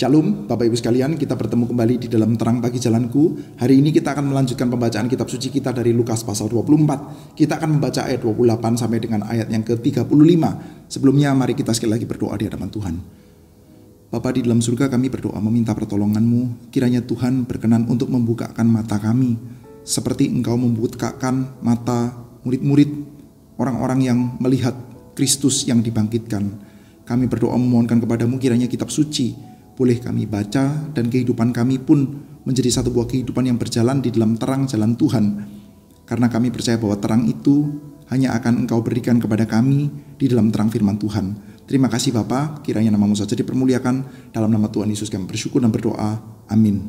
Shalom Bapak Ibu sekalian, kita bertemu kembali di dalam Terang Pagi Jalanku. Hari ini kita akan melanjutkan pembacaan kitab suci kita dari Lukas pasal 24. Kita akan membaca ayat 28 sampai dengan ayat yang ke-35. Sebelumnya mari kita sekali lagi berdoa di hadapan Tuhan. Bapa di dalam surga, kami berdoa meminta pertolongan-Mu. Kiranya Tuhan berkenan untuk membukakan mata kami, seperti Engkau membukakan mata murid-murid, orang-orang yang melihat Kristus yang dibangkitkan. Kami berdoa memohonkan kepada-Mu, kiranya kitab suci boleh kami baca dan kehidupan kami pun menjadi satu buah kehidupan yang berjalan di dalam terang jalan Tuhan. Karena kami percaya bahwa terang itu hanya akan Engkau berikan kepada kami di dalam terang firman Tuhan. Terima kasih Bapa, kiranya nama-Mu saja dipermuliakan. Dalam nama Tuhan Yesus kami bersyukur dan berdoa. Amin.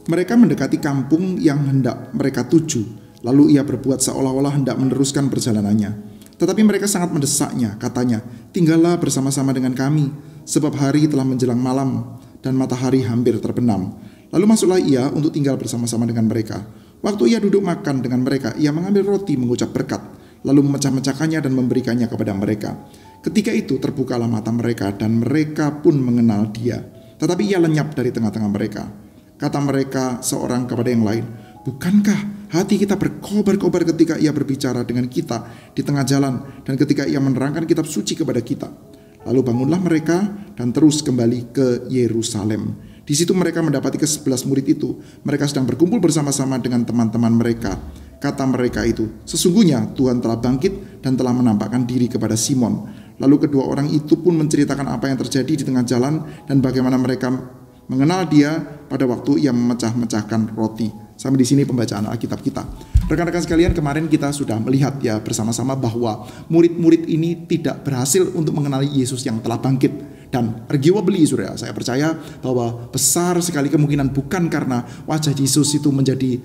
Mereka mendekati kampung yang hendak mereka tuju. Lalu ia berbuat seolah-olah hendak meneruskan perjalanannya. Tetapi mereka sangat mendesaknya, katanya, "Tinggallah bersama-sama dengan kami, sebab hari telah menjelang malam dan matahari hampir terbenam." Lalu masuklah ia untuk tinggal bersama-sama dengan mereka. Waktu ia duduk makan dengan mereka, ia mengambil roti, mengucap berkat, lalu memecah-mecahkannya dan memberikannya kepada mereka. Ketika itu terbukalah mata mereka dan mereka pun mengenal dia. Tetapi ia lenyap dari tengah-tengah mereka. Kata mereka seorang kepada yang lain, "Bukankah hati kita berkobar-kobar ketika ia berbicara dengan kita di tengah jalan dan ketika ia menerangkan kitab suci kepada kita?" Lalu bangunlah mereka dan terus kembali ke Yerusalem. Di situ mereka mendapati ke-11 murid itu. Mereka sedang berkumpul bersama-sama dengan teman-teman mereka. Kata mereka itu, "Sesungguhnya Tuhan telah bangkit dan telah menampakkan diri kepada Simon." Lalu kedua orang itu pun menceritakan apa yang terjadi di tengah jalan dan bagaimana mereka mengenal dia pada waktu ia memecah-mecahkan roti. Sampai di sini pembacaan Alkitab kita. Rekan-rekan sekalian, kemarin kita sudah melihat ya bersama-sama bahwa murid-murid ini tidak berhasil untuk mengenali Yesus yang telah bangkit. Dan arguably saudara, saya percaya bahwa besar sekali kemungkinan bukan karena wajah Yesus itu menjadi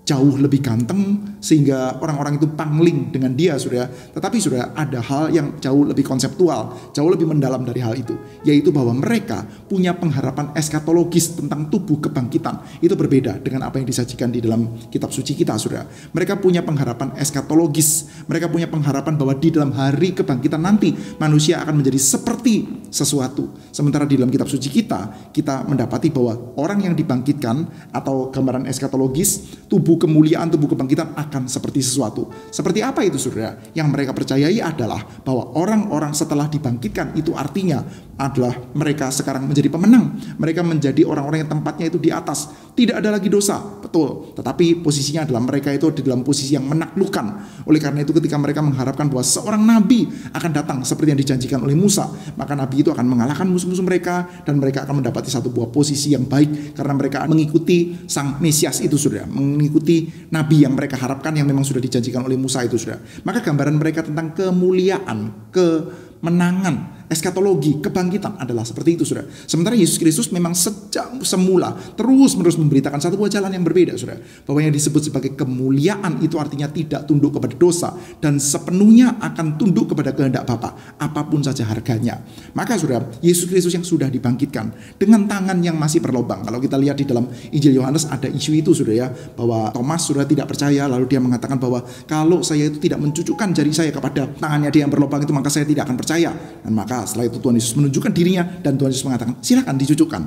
jauh lebih ganteng sehingga orang-orang itu pangling dengan dia saudara. Tetapi saudara, ada hal yang jauh lebih konseptual, jauh lebih mendalam dari hal itu, yaitu bahwa mereka punya pengharapan eskatologis tentang tubuh kebangkitan. Itu berbeda dengan apa yang disajikan di dalam kitab suci kita saudara. Mereka punya pengharapan eskatologis, mereka punya pengharapan bahwa di dalam hari kebangkitan nanti manusia akan menjadi seperti sesuatu. Sementara di dalam kitab suci kita mendapati bahwa orang yang dibangkitkan atau gambaran eskatologis, tubuh kemuliaan, tubuh kebangkitan akan seperti sesuatu. Seperti apa itu saudara? Yang mereka percayai adalah bahwa orang-orang setelah dibangkitkan itu artinya adalah mereka sekarang menjadi pemenang. Mereka menjadi orang-orang yang tempatnya itu di atas. Tidak ada lagi dosa, betul. Tetapi posisinya adalah mereka itu di dalam posisi yang menaklukkan. Oleh karena itu ketika mereka mengharapkan bahwa seorang nabi akan datang seperti yang dijanjikan oleh Musa, maka nabi itu akan mengalahkan musuh-musuh mereka dan mereka akan mendapati satu buah posisi yang baik karena mereka mengikuti sang Mesias itu saudara, mengikuti nabi yang mereka harapkan yang memang sudah dijanjikan oleh Musa itu saudara. Maka gambaran mereka tentang kemuliaan, kemenangan, eskatologi, kebangkitan adalah seperti itu saudara. Sementara Yesus Kristus memang sejak semula terus-menerus memberitakan satu buah jalan yang berbeda saudara. Bahwa yang disebut sebagai kemuliaan itu artinya tidak tunduk kepada dosa dan sepenuhnya akan tunduk kepada kehendak Bapa, apapun saja harganya. Maka saudara, Yesus Kristus yang sudah dibangkitkan dengan tangan yang masih berlobang. Kalau kita lihat di dalam Injil Yohanes ada isu itu saudara ya, bahwa Thomas sudah tidak percaya, lalu dia mengatakan bahwa kalau saya itu tidak mencucukkan jari saya kepada tangannya dia yang berlobang itu, maka saya tidak akan percaya. Dan maka setelah itu Tuhan Yesus menunjukkan dirinya dan Tuhan Yesus mengatakan, silakan dicucukkan.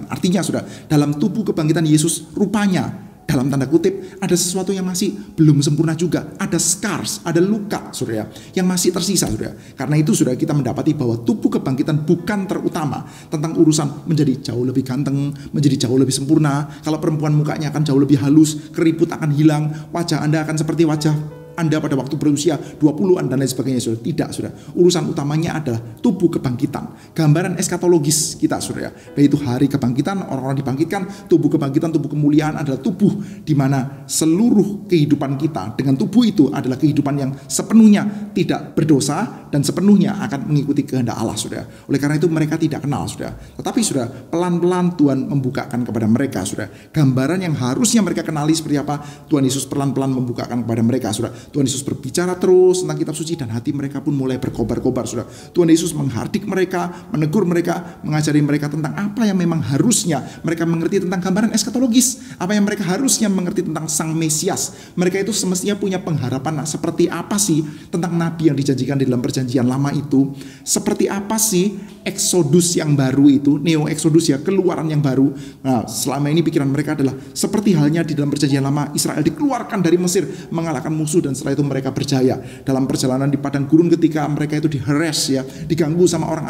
Artinya sudah dalam tubuh kebangkitan Yesus rupanya dalam tanda kutip ada sesuatu yang masih belum sempurna juga, ada scars, ada luka saudara yang masih tersisa saudara. Karena itu saudara, kita mendapati bahwa tubuh kebangkitan bukan terutama tentang urusan menjadi jauh lebih ganteng, menjadi jauh lebih sempurna. Kalau perempuan mukanya akan jauh lebih halus, keriput akan hilang, wajah Anda akan seperti wajah Anda pada waktu berusia 20-an dan lain sebagainya saudara. Tidak saudara, urusan utamanya adalah tubuh kebangkitan, gambaran eskatologis kita saudara, yaitu hari kebangkitan, orang-orang dibangkitkan, tubuh kebangkitan, tubuh kemuliaan adalah tubuh di mana seluruh kehidupan kita dengan tubuh itu adalah kehidupan yang sepenuhnya tidak berdosa dan sepenuhnya akan mengikuti kehendak Allah saudara. Oleh karena itu mereka tidak kenal saudara. Tetapi saudara, pelan-pelan Tuhan membukakan kepada mereka saudara gambaran yang harusnya mereka kenali seperti apa. Tuhan Yesus pelan-pelan membukakan kepada mereka saudara. Tuhan Yesus berbicara terus tentang kitab suci dan hati mereka pun mulai berkobar-kobar, saudara. Tuhan Yesus menghardik mereka, menegur mereka, mengajari mereka tentang apa yang memang harusnya mereka mengerti tentang gambaran eskatologis, apa yang mereka harusnya mengerti tentang Sang Mesias. Mereka itu semestinya punya pengharapan seperti apa sih tentang nabi yang dijanjikan di dalam perjanjian lama itu, seperti apa sih Exodus yang baru itu, Neo Exodus ya, keluaran yang baru. Nah, selama ini pikiran mereka adalah seperti halnya di dalam perjanjian lama, Israel dikeluarkan dari Mesir, mengalahkan musuh, dan setelah itu mereka berjaya dalam perjalanan di padang gurun ketika mereka itu diheres ya, diganggu sama orang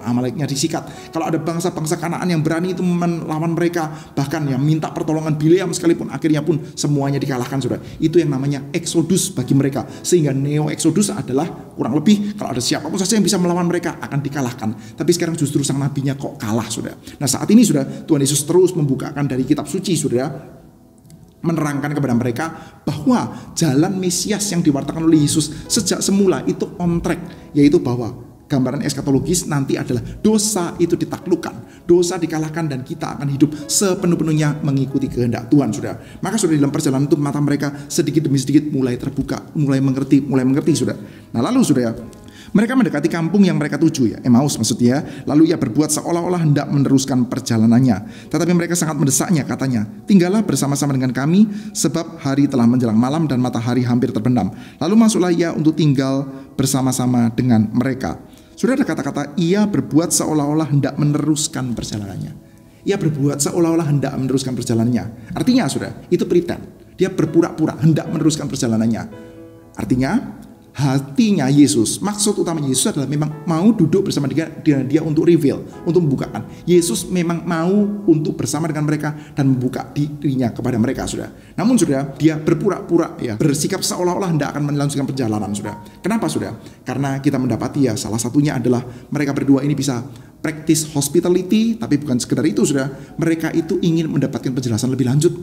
Amaleknya disikat. Kalau ada bangsa-bangsa Kanaan yang berani itu melawan mereka, bahkan yang minta pertolongan Bileam sekalipun, akhirnya pun semuanya dikalahkan, saudara. Itu yang namanya Exodus bagi mereka. Sehingga Neo Exodus adalah kurang lebih kalau ada siapapun saja yang bisa melawan mereka akan dikalahkan. Tapi sekarang justru sang nabinya kok kalah, saudara. Nah, saat ini sudah Tuhan Yesus terus membukakan dari kitab suci, saudara, menerangkan kepada mereka bahwa jalan Mesias yang diwartakan oleh Yesus sejak semula itu on track, yaitu bahwa gambaran eskatologis nanti adalah dosa itu ditaklukkan, dosa dikalahkan, dan kita akan hidup sepenuh-penuhnya mengikuti kehendak Tuhan, saudara. Maka sudah dalam perjalanan itu mata mereka sedikit demi sedikit mulai terbuka, mulai mengerti, saudara. Nah, lalu saudara, mereka mendekati kampung yang mereka tuju, ya, Emmaus maksudnya. Lalu ia berbuat seolah-olah hendak meneruskan perjalanannya. Tetapi mereka sangat mendesaknya, katanya, tinggallah bersama-sama dengan kami, sebab hari telah menjelang malam dan matahari hampir terbenam. Lalu masuklah ia untuk tinggal bersama-sama dengan mereka. Sudah ada kata-kata ia berbuat seolah-olah hendak meneruskan perjalanannya. Ia berbuat seolah-olah hendak meneruskan perjalanannya. Artinya sudah, itu pretend. Dia berpura-pura hendak meneruskan perjalanannya. Artinya hatinya Yesus, maksud utamanya Yesus adalah memang mau duduk bersama dengan dia untuk reveal, untuk membukakan. Yesus memang mau untuk bersama dengan mereka dan membuka dirinya kepada mereka, saudara. Namun saudara, dia berpura-pura ya, bersikap seolah-olah hendak akan melanjutkan perjalanan, saudara. Kenapa, saudara? Karena kita mendapati ya, salah satunya adalah mereka berdua ini bisa practice hospitality, tapi bukan sekedar itu, saudara. Mereka itu ingin mendapatkan penjelasan lebih lanjut.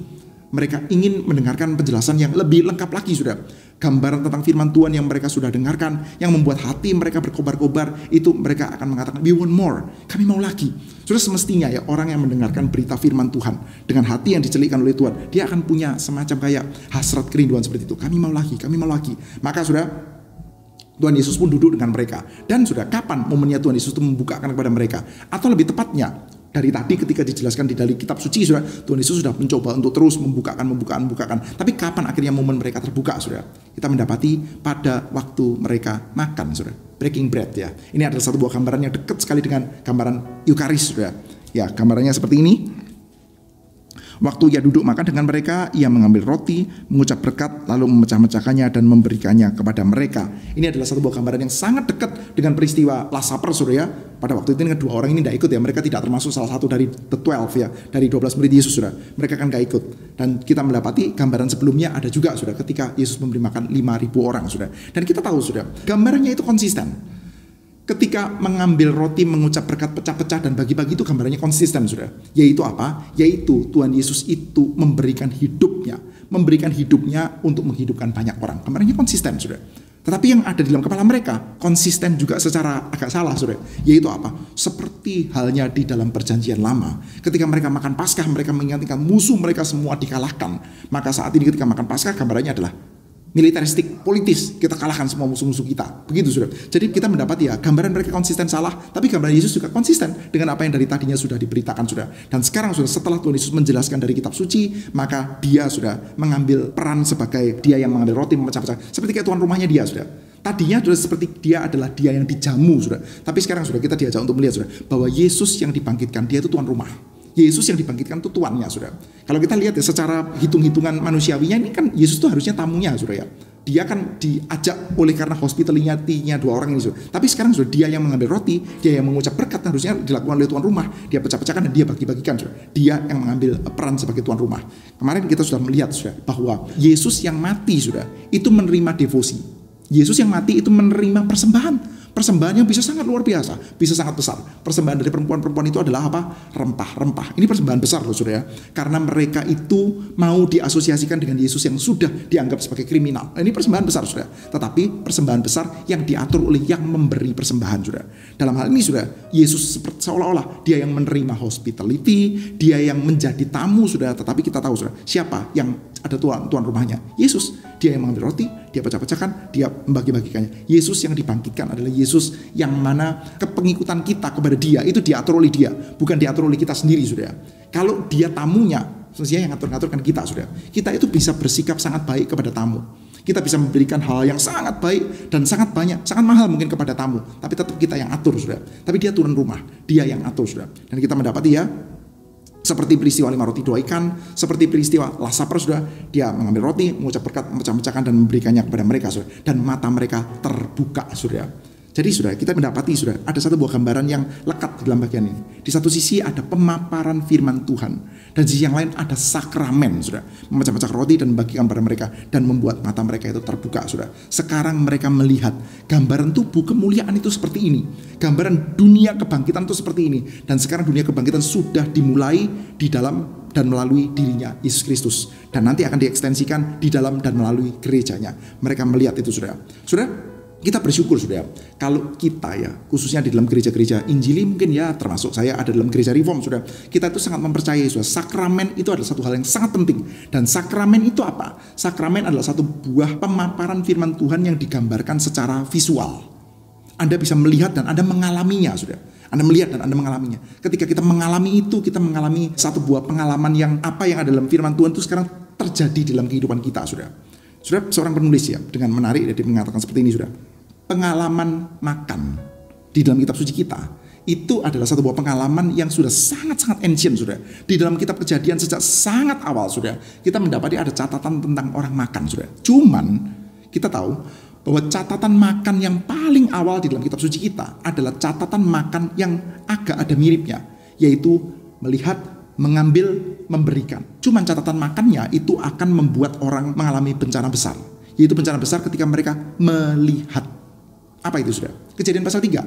Mereka ingin mendengarkan penjelasan yang lebih lengkap lagi, saudara. Gambaran tentang firman Tuhan yang mereka sudah dengarkan, yang membuat hati mereka berkobar-kobar, itu mereka akan mengatakan, we want more, kami mau lagi. Sudah semestinya ya, orang yang mendengarkan berita firman Tuhan dengan hati yang dicelikkan oleh Tuhan, dia akan punya semacam kayak hasrat kerinduan seperti itu. Kami mau lagi, kami mau lagi. Maka sudah, Tuhan Yesus pun duduk dengan mereka. Dan sudah, kapan momennya Tuhan Yesus itu membukakan kepada mereka? Atau lebih tepatnya, dari tadi ketika dijelaskan di dalam kitab suci, saudara, Tuhan Yesus sudah mencoba untuk terus membukakan. Tapi kapan akhirnya momen mereka terbuka, saudara? Kita mendapati pada waktu mereka makan, saudara. Breaking bread ya. Ini adalah satu buah gambaran yang dekat sekali dengan gambaran Eucharis, saudara. Ya, gambarannya seperti ini. Waktu ia duduk makan dengan mereka, ia mengambil roti, mengucap berkat, lalu memecah-mecahkannya dan memberikannya kepada mereka. Ini adalah satu buah gambaran yang sangat dekat dengan peristiwa Last Supper, saudara. Pada waktu itu kedua orang ini tidak ikut ya, mereka tidak termasuk salah satu dari the 12 ya, dari 12 murid Yesus, saudara. Mereka kan gak ikut. Dan kita mendapati gambaran sebelumnya ada juga, saudara, ketika Yesus memberi makan 5.000 orang, saudara. Dan kita tahu, saudara, gambarannya itu konsisten. Ketika mengambil roti, mengucap berkat, pecah-pecah dan bagi-bagi, itu gambarannya konsisten, saudara. Yaitu apa? Yaitu Tuhan Yesus itu memberikan hidupnya untuk menghidupkan banyak orang. Gambarannya konsisten, saudara. Tetapi yang ada di dalam kepala mereka konsisten juga secara agak salah, saudara. Yaitu apa? Seperti halnya di dalam perjanjian lama. Ketika mereka makan Paskah, mereka mengingatkan musuh mereka semua dikalahkan. Maka saat ini ketika makan Paskah, gambarannya adalah militeristik, politis, kita kalahkan semua musuh-musuh kita. Begitu, saudara. Jadi kita mendapat ya, gambaran mereka konsisten salah, tapi gambaran Yesus juga konsisten dengan apa yang dari tadinya sudah diberitakan, saudara. Dan sekarang sudah setelah Tuhan Yesus menjelaskan dari kitab suci, maka dia sudah mengambil peran sebagai dia yang mengambil roti, memecah-pecah. Seperti kayak tuan rumahnya dia, saudara. Tadinya sudah seperti dia adalah dia yang dijamu, saudara. Tapi sekarang sudah kita diajak untuk melihat, saudara, bahwa Yesus yang dibangkitkan, dia itu tuan rumah. Yesus yang dibangkitkan itu tuannya, saudara. Kalau kita lihat ya secara hitung-hitungan manusiawinya, ini kan Yesus itu harusnya tamunya, saudara ya. Dia kan diajak oleh karena hospitality-nya dua orang ini, saudara. Tapi sekarang sudah dia yang mengambil roti, dia yang mengucap berkat, harusnya dilakukan oleh tuan rumah. Dia pecah-pecahkan dan dia bagi-bagikan, saudara. Dia yang mengambil peran sebagai tuan rumah. Kemarin kita sudah melihat, saudara, bahwa Yesus yang mati, saudara, itu menerima devosi. Yesus yang mati itu menerima persembahan. Persembahannya bisa sangat luar biasa, bisa sangat besar. Persembahan dari perempuan-perempuan itu adalah apa? Rempah-rempah. Ini persembahan besar loh saudara ya. Karena mereka itu mau diasosiasikan dengan Yesus yang sudah dianggap sebagai kriminal. Ini persembahan besar saudara. Tetapi persembahan besar yang diatur oleh yang memberi persembahan saudara. Dalam hal ini saudara, Yesus seolah-olah dia yang menerima hospitality, dia yang menjadi tamu saudara. Tetapi kita tahu saudara, siapa yang ada tuan rumahnya? Yesus. Dia yang mengambil roti, dia pecah-pecahkan, dia membagi-bagikannya. Yesus yang dibangkitkan adalah Yesus yang mana kepengikutan kita kepada dia itu diatur oleh dia, bukan diatur oleh kita sendiri saudara. Kalau dia tamunya, sebenarnya yang ngatur-ngatur kan kita saudara. Kita itu bisa bersikap sangat baik kepada tamu. Kita bisa memberikan hal yang sangat baik dan sangat banyak, sangat mahal mungkin kepada tamu. Tapi tetap kita yang atur saudara. Tapi dia tuan rumah, dia yang atur saudara. Dan kita mendapati ya, seperti peristiwa 5 roti 2 ikan, seperti peristiwa Last Supper sudah, dia mengambil roti, mengucap berkat, memecah-mecahkan dan memberikannya kepada mereka sudah, dan mata mereka terbuka sudah. Jadi sudah kita mendapati sudah ada satu buah gambaran yang lekat di dalam bagian ini. Di satu sisi ada pemaparan firman Tuhan, dan di sisi yang lain ada sakramen sudah, memecah-mecah roti dan membagikan kepada mereka dan membuat mata mereka itu terbuka sudah. Sekarang mereka melihat gambaran tubuh kemuliaan itu seperti ini, gambaran dunia kebangkitan itu seperti ini, dan sekarang dunia kebangkitan sudah dimulai di dalam dan melalui dirinya Yesus Kristus, dan nanti akan diekstensikan di dalam dan melalui gerejanya. Mereka melihat itu sudah. Kita bersyukur sudah, kalau kita ya, khususnya di dalam gereja-gereja Injili mungkin ya, termasuk saya ada dalam gereja Reform sudah, kita itu sangat mempercayai sudah, sakramen itu adalah satu hal yang sangat penting. Dan sakramen itu apa? Sakramen adalah satu buah pemaparan firman Tuhan yang digambarkan secara visual. Anda bisa melihat dan Anda mengalaminya sudah. Anda melihat dan Anda mengalaminya. Ketika kita mengalami itu, kita mengalami satu buah pengalaman yang apa yang ada dalam firman Tuhan itu sekarang terjadi dalam kehidupan kita sudah. Sudah, seorang penulis ya dengan menarik dia mengatakan seperti ini sudah. Pengalaman makan di dalam kitab suci kita itu adalah satu buah pengalaman yang sudah sangat-sangat ancient sudah. Di dalam kitab Kejadian sejak sangat awal sudah kita mendapati ada catatan tentang orang makan sudah. Cuman kita tahu bahwa catatan makan yang paling awal di dalam kitab suci kita adalah catatan makan yang agak ada miripnya, yaitu melihat, mengambil, memberikan. Cuman catatan makannya itu akan membuat orang mengalami bencana besar, yaitu bencana besar ketika mereka melihat. Apa itu sudah? Kejadian pasal 3.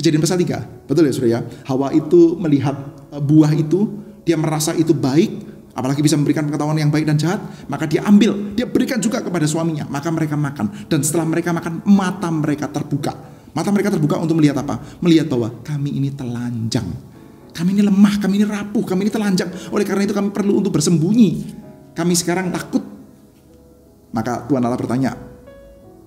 Kejadian pasal 3. Betul ya sudah ya? Hawa itu melihat buah itu, dia merasa itu baik, apalagi bisa memberikan pengetahuan yang baik dan jahat, maka dia ambil, dia berikan juga kepada suaminya, maka mereka makan. Dan setelah mereka makan, mata mereka terbuka. Mata mereka terbuka untuk melihat apa? Melihat bahwa kami ini telanjang, kami ini lemah, kami ini rapuh, kami ini telanjang. Oleh karena itu kami perlu untuk bersembunyi. Kami sekarang takut. Maka Tuhan Allah bertanya,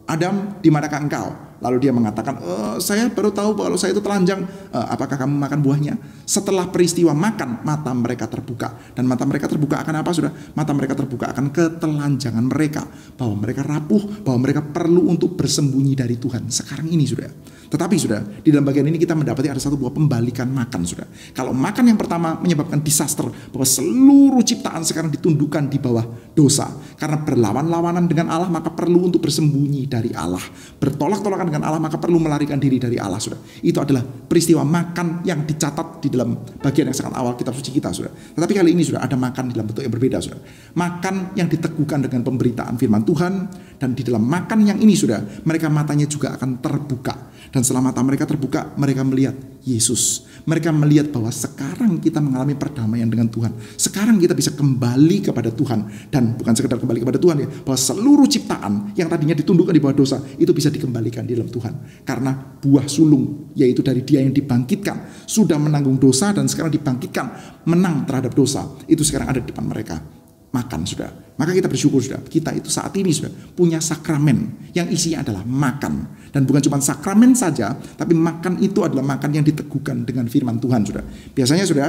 Adam, di manakah engkau? Lalu dia mengatakan, saya baru tahu bahwa saya itu telanjang. Apakah kamu makan buahnya? Setelah peristiwa makan, mata mereka terbuka. Dan mata mereka terbuka akan apa sudah? Mata mereka terbuka akan ketelanjangan mereka. Bahwa mereka rapuh, bahwa mereka perlu untuk bersembunyi dari Tuhan. Sekarang ini sudah. Tetapi sudah, di dalam bagian ini kita mendapati ada satu buah pembalikan makan sudah. Kalau makan yang pertama menyebabkan disaster, bahwa seluruh ciptaan sekarang ditundukkan di bawah dosa. Karena berlawan-lawanan dengan Allah, maka perlu untuk bersembunyi dari Allah. Bertolak-tolakan dengan Allah, maka perlu melarikan diri dari Allah sudah. Itu adalah peristiwa makan yang dicatat di dalam bagian yang sangat awal kitab suci kita sudah. Tetapi kali ini sudah ada makan di dalam bentuk yang berbeda sudah. Makan yang diteguhkan dengan pemberitaan firman Tuhan, dan di dalam makan yang ini sudah mereka matanya juga akan terbuka. Dan setelah mata mereka terbuka, mereka melihat Yesus. Mereka melihat bahwa sekarang kita mengalami perdamaian dengan Tuhan. Sekarang kita bisa kembali kepada Tuhan. Dan bukan sekedar kembali kepada Tuhan ya, bahwa seluruh ciptaan yang tadinya ditundukkan di bawah dosa, itu bisa dikembalikan di dalam Tuhan. Karena buah sulung, yaitu dari dia yang dibangkitkan, sudah menanggung dosa dan sekarang dibangkitkan, menang terhadap dosa. Itu sekarang ada di depan mereka. Makan sudah. Maka kita bersyukur sudah. Kita itu saat ini sudah punya sakramen yang isinya adalah makan. Dan bukan cuma sakramen saja, tapi makan itu adalah makan yang diteguhkan dengan firman Tuhan sudah. Biasanya sudah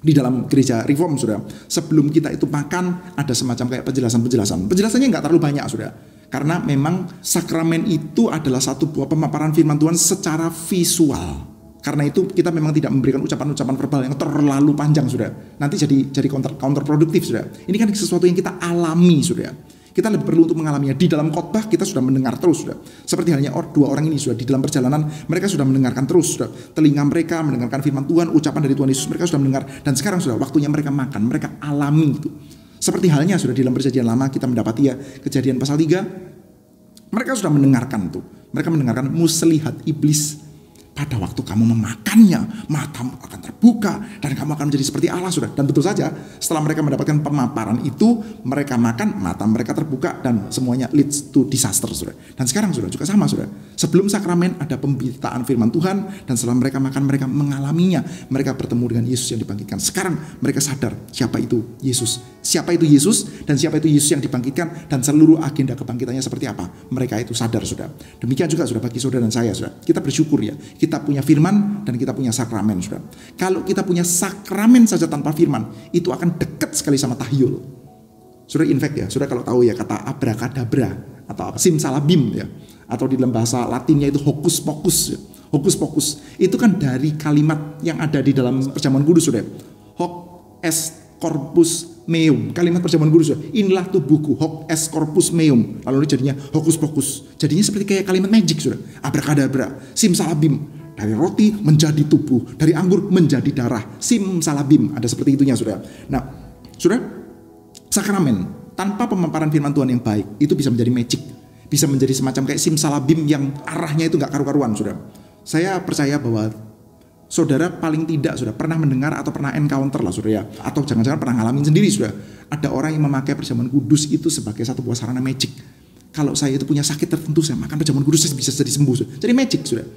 di dalam gereja Reform sudah, sebelum kita itu makan ada semacam kayak penjelasan-penjelasan. Penjelasannya nggak terlalu banyak sudah. Karena memang sakramen itu adalah satu buah pemaparan firman Tuhan secara visual. Karena itu kita memang tidak memberikan ucapan-ucapan verbal yang terlalu panjang sudah. Nanti jadi counterproduktif sudah. Ini kan sesuatu yang kita alami sudah. Kita lebih perlu untuk mengalaminya. Di dalam khotbah kita sudah mendengar terus sudah. Seperti halnya dua orang ini sudah di dalam perjalanan, mereka sudah mendengarkan terus sudah. Telinga mereka mendengarkan firman Tuhan, ucapan dari Tuhan Yesus mereka sudah mendengar. Dan sekarang sudah waktunya mereka makan, mereka alami itu. Seperti halnya sudah di dalam perjanjian lama kita mendapati ya Kejadian pasal 3. Mereka sudah mendengarkan tuh. Mereka mendengarkan muslihat iblis. Pada waktu kamu memakannya, matamu akan terbuka dan kamu akan menjadi seperti Allah, saudara. Dan betul saja, setelah mereka mendapatkan pemaparan itu, mereka makan, mata mereka terbuka dan semuanya leads to disaster, saudara. Dan sekarang, saudara, juga sama, saudara. Sebelum sakramen ada pemberitaan firman Tuhan, dan setelah mereka makan, mereka mengalaminya. Mereka bertemu dengan Yesus yang dibangkitkan. Sekarang mereka sadar siapa itu Yesus. Siapa itu Yesus dan siapa itu Yesus yang dibangkitkan dan seluruh agenda kebangkitannya seperti apa. Mereka itu sadar, saudara. Demikian juga, saudara, bagi saudara dan saya, saudara. Kita bersyukur ya. Kita punya firman dan kita punya sakramen, saudara. Kalau kita punya sakramen saja tanpa firman, itu akan dekat sekali sama tahyul. Saudara, in fact ya, saudara kalau tahu ya kata abracadabra atau apa, simsalabim ya, atau di dalam bahasa Latinnya itu hokus pokus ya. Hokus pokus itu kan dari kalimat yang ada di dalam perjamuan kudus, saudara. Hoc est corpus meum, kalimat perjamuan kudus. Inilah tubuhku, hoc est corpus meum. Lalu jadinya hokus pokus. Jadinya seperti kayak kalimat magic, saudara. Abracadabra, simsalabim. Dari roti menjadi tubuh, dari anggur menjadi darah. Simsalabim, ada seperti itunya, saudara. Nah, saudara, sakramen tanpa pemaparan firman Tuhan yang baik itu bisa menjadi magic, bisa menjadi semacam kayak simsalabim yang arahnya itu nggak karu-karuan, saudara. Saya percaya bahwa saudara paling tidak sudah pernah mendengar atau pernah encounter lah, saudara ya, atau jangan-jangan pernah ngalamin sendiri, saudara. Ada orang yang memakai perjamuan kudus itu sebagai satu buah sarana magic. Kalau saya itu punya sakit tertentu, saya makan perjamuan kudus saya bisa jadi sembuh, saudara. Jadi magic, saudara.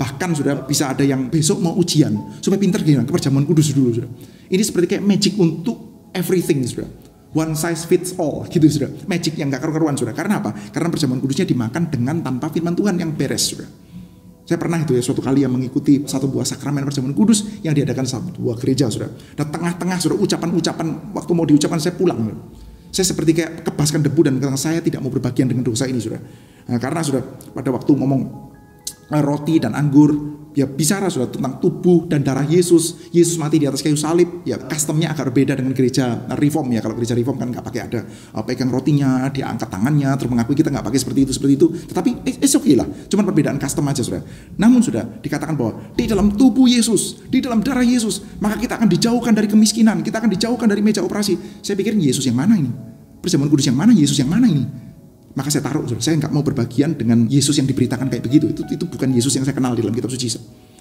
Bahkan sudah bisa ada yang besok mau ujian supaya pinter gimana ke perjamuan kudus dulu, saudara. Ini seperti kayak magic untuk everything, saudara. One size fits all gitu, saudara. Magic yang gak karu-karuan, saudara. Karena apa? Karena perjamuan kudusnya dimakan dengan tanpa firman Tuhan yang beres, saudara. Saya pernah itu ya suatu kali yang mengikuti satu buah sakramen perjamuan kudus yang diadakan satu buah gereja, saudara. Dan tengah-tengah, saudara, ucapan-ucapan waktu mau diucapkan saya pulang, saudara. Saya seperti kayak kebaskan debu dan saya tidak mau berbagian dengan dosa ini, saudara. Nah, karena sudah pada waktu ngomong roti dan anggur, ya bicara sudah tentang tubuh dan darah Yesus. Yesus mati di atas kayu salib. Ya customnya agak berbeda dengan gereja reform ya. Kalau gereja reform kan nggak pakai ada pegang rotinya, dia angkat tangannya, terus mengakui, kita nggak pakai seperti itu. Tetapi it's okay lah. Cuman perbedaan custom aja, saudara. Namun sudah dikatakan bahwa di dalam tubuh Yesus, di dalam darah Yesus, maka kita akan dijauhkan dari kemiskinan, kita akan dijauhkan dari meja operasi. Saya pikir Yesus yang mana ini? Perjamuan kudus yang mana? Yesus yang mana ini? Maka saya taruh, saya nggak mau berbagian dengan Yesus yang diberitakan kayak begitu. Itu bukan Yesus yang saya kenal di dalam kitab suci.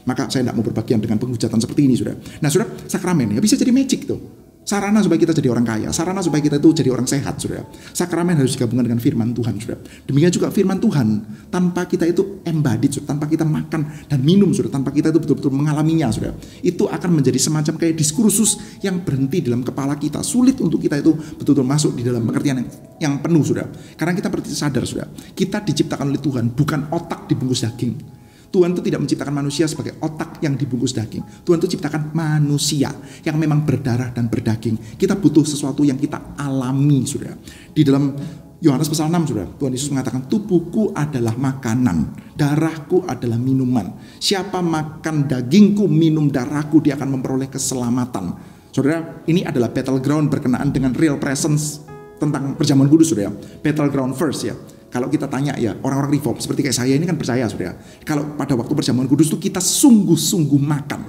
Maka saya tidak mau berbagian dengan penghujatan seperti ini, saudara. Nah, saudara, sakramen ya bisa jadi magic tuh. Sarana supaya kita jadi orang kaya, sarana supaya kita itu jadi orang sehat, saudara. Sakramen harus digabungkan dengan firman Tuhan, saudara. Demikian juga firman Tuhan, tanpa kita itu embodied, saudara, tanpa kita makan dan minum, saudara, tanpa kita itu betul-betul mengalaminya, saudara, itu akan menjadi semacam kayak diskursus yang berhenti dalam kepala kita. Sulit untuk kita itu betul-betul masuk di dalam pengertian yang penuh, saudara. Karena kita sadar, saudara, kita diciptakan oleh Tuhan, bukan otak dibungkus daging. Tuhan itu tidak menciptakan manusia sebagai otak yang dibungkus daging. Tuhan itu ciptakan manusia yang memang berdarah dan berdaging. Kita butuh sesuatu yang kita alami, saudara. Di dalam Yohanes pasal 6, saudara, Tuhan Yesus mengatakan, tubuhku adalah makanan, darahku adalah minuman. Siapa makan dagingku, minum darahku, dia akan memperoleh keselamatan. Saudara, ini adalah battleground berkenaan dengan real presence tentang perjamuan kudus, saudara. Battleground first ya. Kalau kita tanya ya, orang-orang reform seperti kayak saya ini kan percaya, saudara. Kalau pada waktu perjamuan kudus itu kita sungguh-sungguh makan.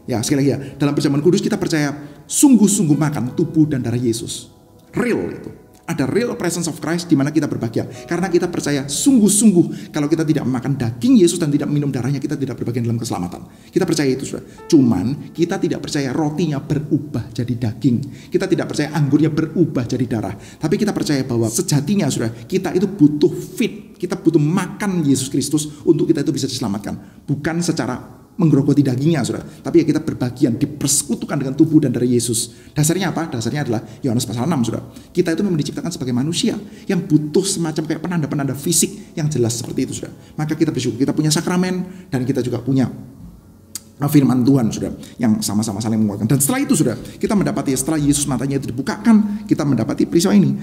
Ya, sekali lagi ya, dalam perjamuan kudus kita percaya sungguh-sungguh makan tubuh dan darah Yesus. Real itu. Ada real presence of Christ di mana kita berbahagia. Karena kita percaya sungguh-sungguh kalau kita tidak makan daging Yesus dan tidak minum darahnya, kita tidak berbagian dalam keselamatan. Kita percaya itu, saudara. Cuman kita tidak percaya rotinya berubah jadi daging. Kita tidak percaya anggurnya berubah jadi darah. Tapi kita percaya bahwa sejatinya, saudara, kita itu butuh feed. Kita butuh makan Yesus Kristus untuk kita itu bisa diselamatkan. Bukan secara menggerogoti dagingnya, saudara, tapi ya kita berbagian, dipersekutukan dengan tubuh dan darah Yesus. Dasarnya apa? Dasarnya adalah Yohanes pasal 6, saudara. Kita itu memang diciptakan sebagai manusia yang butuh semacam kayak penanda-penanda fisik yang jelas seperti itu, saudara. Maka kita bersyukur, kita punya sakramen dan kita juga punya firman Tuhan, saudara, yang sama-sama saling menguatkan. Dan setelah itu, saudara, kita mendapati setelah Yesus matanya itu dibukakan, kita mendapati peristiwa ini.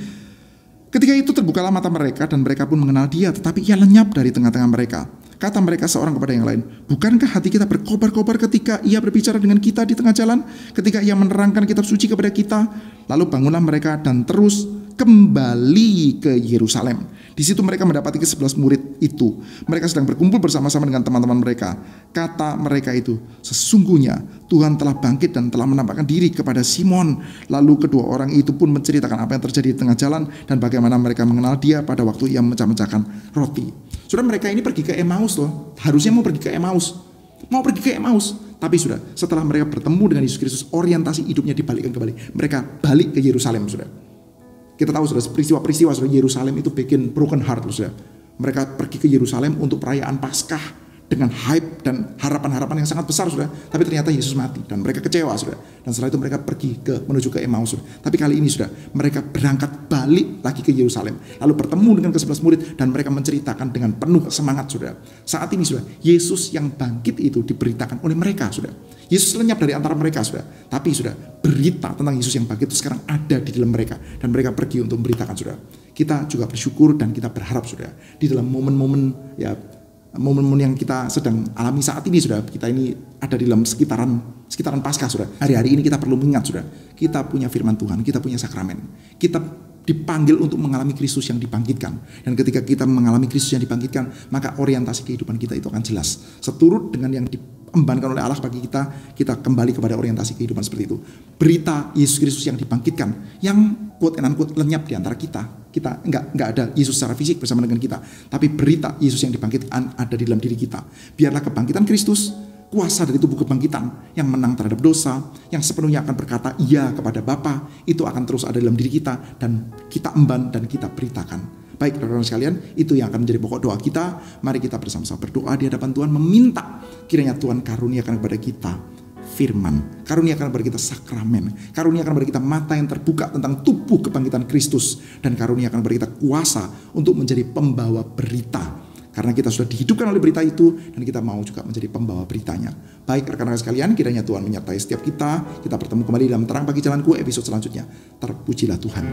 Ketika itu terbukalah mata mereka dan mereka pun mengenal dia, tetapi ia lenyap dari tengah-tengah mereka. Kata mereka seorang kepada yang lain, bukankah hati kita berkobar-kobar ketika ia berbicara dengan kita di tengah jalan, ketika ia menerangkan kitab suci kepada kita? Lalu bangunlah mereka dan terus kembali ke Yerusalem. Di situ mereka mendapati ke-11 murid itu. Mereka sedang berkumpul bersama-sama dengan teman-teman mereka. Kata mereka itu, sesungguhnya Tuhan telah bangkit dan telah menampakkan diri kepada Simon. Lalu kedua orang itu pun menceritakan apa yang terjadi di tengah jalan dan bagaimana mereka mengenal dia pada waktu ia memecah-mecahkan roti. Saudara, mereka ini pergi ke Emmaus loh. Harusnya mau pergi ke Emmaus. Tapi sudah, setelah mereka bertemu dengan Yesus Kristus, orientasi hidupnya dibalikkan kembali. Mereka balik ke Yerusalem, saudara. Kita tahu, saudara, peristiwa-peristiwa saudara, Yerusalem itu bikin broken heart, saudara. Mereka pergi ke Yerusalem untuk perayaan Paskah dengan hype dan harapan-harapan yang sangat besar, saudara. Tapi ternyata Yesus mati dan mereka kecewa, saudara. Dan setelah itu mereka pergi menuju ke Emmaus, saudara. Tapi kali ini, saudara, mereka berangkat balik lagi ke Yerusalem, lalu bertemu dengan ke-11 murid dan mereka menceritakan dengan penuh semangat, saudara. Saat ini, saudara, Yesus yang bangkit itu diberitakan oleh mereka, saudara. Yesus lenyap dari antara mereka, saudara. Tapi, saudara, berita tentang Yesus yang bangkit itu sekarang ada di dalam mereka dan mereka pergi untuk memberitakan, saudara. Kita juga bersyukur dan kita berharap, saudara, di dalam momen-momen yang kita sedang alami saat ini, saudara, kita ini ada di dalam sekitaran Paskah, saudara. Hari-hari ini kita perlu mengingat, saudara, kita punya firman Tuhan, kita punya sakramen, kita dipanggil untuk mengalami Kristus yang dibangkitkan. Dan ketika kita mengalami Kristus yang dibangkitkan, maka orientasi kehidupan kita itu akan jelas, seturut dengan yang diembankan oleh Allah bagi kita. Kita kembali kepada orientasi kehidupan seperti itu. Berita Yesus Kristus yang dibangkitkan, yang quote and unquote lenyap di antara kita. Kita nggak ada Yesus secara fisik bersama dengan kita, tapi berita Yesus yang dibangkitkan ada di dalam diri kita. Biarlah kebangkitan Kristus, kuasa dari tubuh kebangkitan yang menang terhadap dosa, yang sepenuhnya akan berkata iya kepada Bapa, itu akan terus ada dalam diri kita dan kita emban dan kita beritakan. Baik, rekan-rekan sekalian, itu yang akan menjadi pokok doa kita. Mari kita bersama-sama berdoa di hadapan Tuhan, meminta kiranya Tuhan karuniakan kepada kita firman, karuniakan kepada kita sakramen, karuniakan kepada kita mata yang terbuka tentang tubuh kebangkitan Kristus, dan karuniakan kepada kita kuasa untuk menjadi pembawa berita. Karena kita sudah dihidupkan oleh berita itu dan kita mau juga menjadi pembawa beritanya. Baik, rekan-rekan sekalian, kiranya Tuhan menyertai setiap kita. Kita bertemu kembali dalam Terang Pagi Jalanku episode selanjutnya. Terpujilah Tuhan.